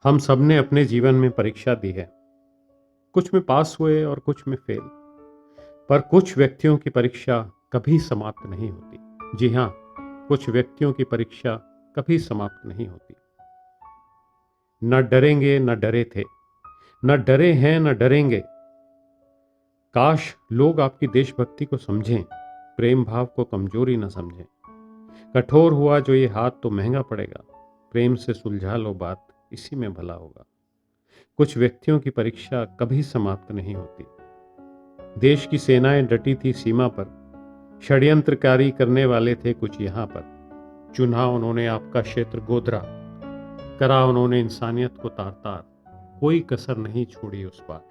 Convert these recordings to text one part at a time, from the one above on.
हम सब ने अपने जीवन में परीक्षा दी है। कुछ में पास हुए और कुछ में फेल। पर कुछ व्यक्तियों की परीक्षा कभी समाप्त नहीं होती। जी हाँ, कुछ व्यक्तियों की परीक्षा कभी समाप्त नहीं होती। न डरेंगे न डरे थे, न डरे हैं न डरेंगे। काश लोग आपकी देशभक्ति को समझें, प्रेम भाव को कमजोरी न समझें। कठोर हुआ जो ये हाथ तो महंगा पड़ेगा। प्रेम से सुलझा लो बात, इसी में भला होगा। कुछ व्यक्तियों की परीक्षा कभी समाप्त नहीं होती। देश की सेनाएं डटी थी सीमा पर, षड्यंत्रकारी करने वाले थे कुछ यहाँ पर। चुना उन्होंने आपका क्षेत्र गोदरा, करा उन्होंने इंसानियत को तार तार, कोई कसर नहीं छोड़ी उस बार।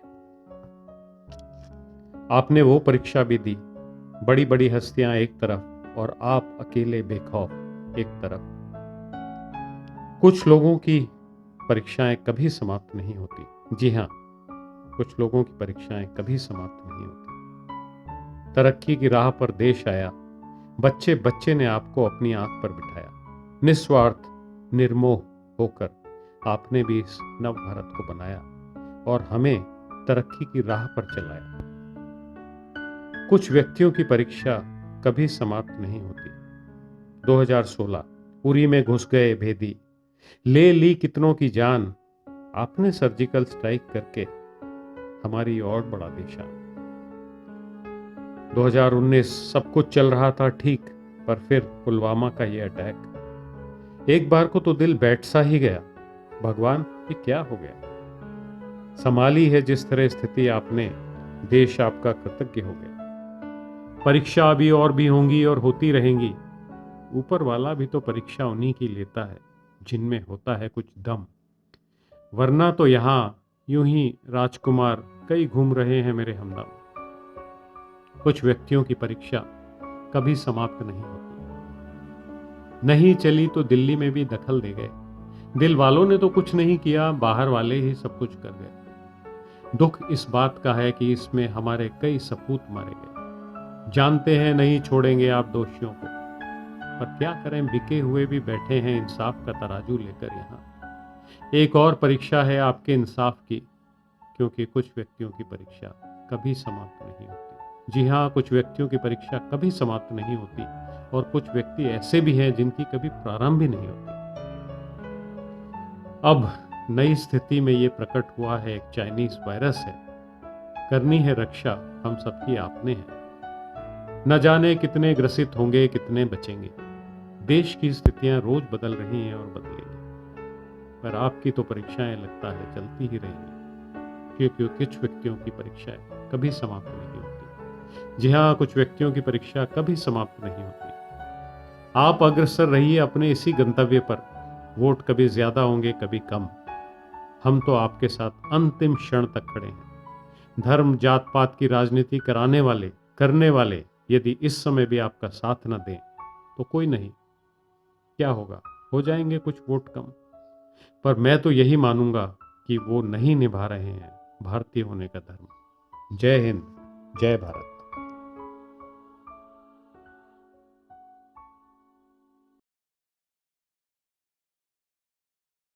आपने वो परीक्षा भी दी, बड़ी बड़ी हस्तियां एक तरफ और आप अकेले बेखौफ एक तरफ। कुछ लोगों की परीक्षाएं कभी समाप्त नहीं होती। जी हाँ, कुछ लोगों की परीक्षाएं कभी समाप्त नहीं होती। तरक्की की राह पर देश आया, बच्चे बच्चे ने आपको अपनी आंख पर बिठाया। निस्वार्थ निर्मोह होकर आपने भी इस नव भारत को बनाया और हमें तरक्की की राह पर चलाया। कुछ व्यक्तियों की परीक्षा कभी समाप्त नहीं होती। 2016 उरी में घुस गए भेदी, ले ली कितनों की जान। आपने सर्जिकल स्ट्राइक करके हमारी और बढ़ा दी शान। 2019 सब कुछ चल रहा था ठीक, पर फिर पुलवामा का ये अटैक। एक बार को तो दिल बैठ सा ही गया, भगवान ये क्या हो गया। संभाली है जिस तरह स्थिति आपने, देश आपका कृतज्ञ हो गया। परीक्षा अभी और भी होंगी और होती रहेंगी। ऊपर वाला भी तो परीक्षा उन्हीं की लेता है जिनमें होता है कुछ दम। वरना तो यहाँ यूं ही राजकुमार कई घूम रहे हैं मेरे हमदम। कुछ व्यक्तियों की परीक्षा कभी समाप्त नहीं होती। नहीं चली तो दिल्ली में भी दखल दे गए। दिल वालों ने तो कुछ नहीं किया, बाहर वाले ही सब कुछ कर गए। दुख इस बात का है कि इसमें हमारे कई सपूत मारे गए। जानते हैं नहीं छोड़ेंगे आप दोषियों को, पर क्या करें, बिके हुए भी बैठे हैं इंसाफ का तराजू लेकर यहाँ। एक और परीक्षा है आपके इंसाफ की, क्योंकि कुछ व्यक्तियों की परीक्षा कभी समाप्त नहीं होती। जी हाँ, कुछ व्यक्तियों की परीक्षा कभी समाप्त नहीं होती और कुछ व्यक्ति ऐसे भी हैं जिनकी कभी प्रारंभ ही नहीं होती। अब नई स्थिति में ये प्रकट हुआ है, एक चाइनीज वायरस है। करनी है रक्षा हम सबकी आपने है। न जाने कितने ग्रसित होंगे, कितने बचेंगे। देश की स्थितियां रोज बदल रही हैं और बदलेंगी, पर आपकी तो परीक्षाएं लगता है चलती ही रहेंगी, क्योंकि कुछ व्यक्तियों की परीक्षाएं कभी समाप्त नहीं होती। जी हाँ, कुछ व्यक्तियों की परीक्षा कभी समाप्त नहीं होती। आप अग्रसर रहिए अपने इसी गंतव्य पर। वोट कभी ज्यादा होंगे कभी कम, हम तो आपके साथ अंतिम क्षण तक खड़े हैं। धर्म जात पात की राजनीति करने वाले यदि इस समय भी आपका साथ न दें तो कोई नहीं, क्या होगा, हो जाएंगे कुछ वोट कम। पर मैं तो यही मानूंगा कि वो नहीं निभा रहे हैं भारतीय होने का धर्म। जय हिंद, जय भारत।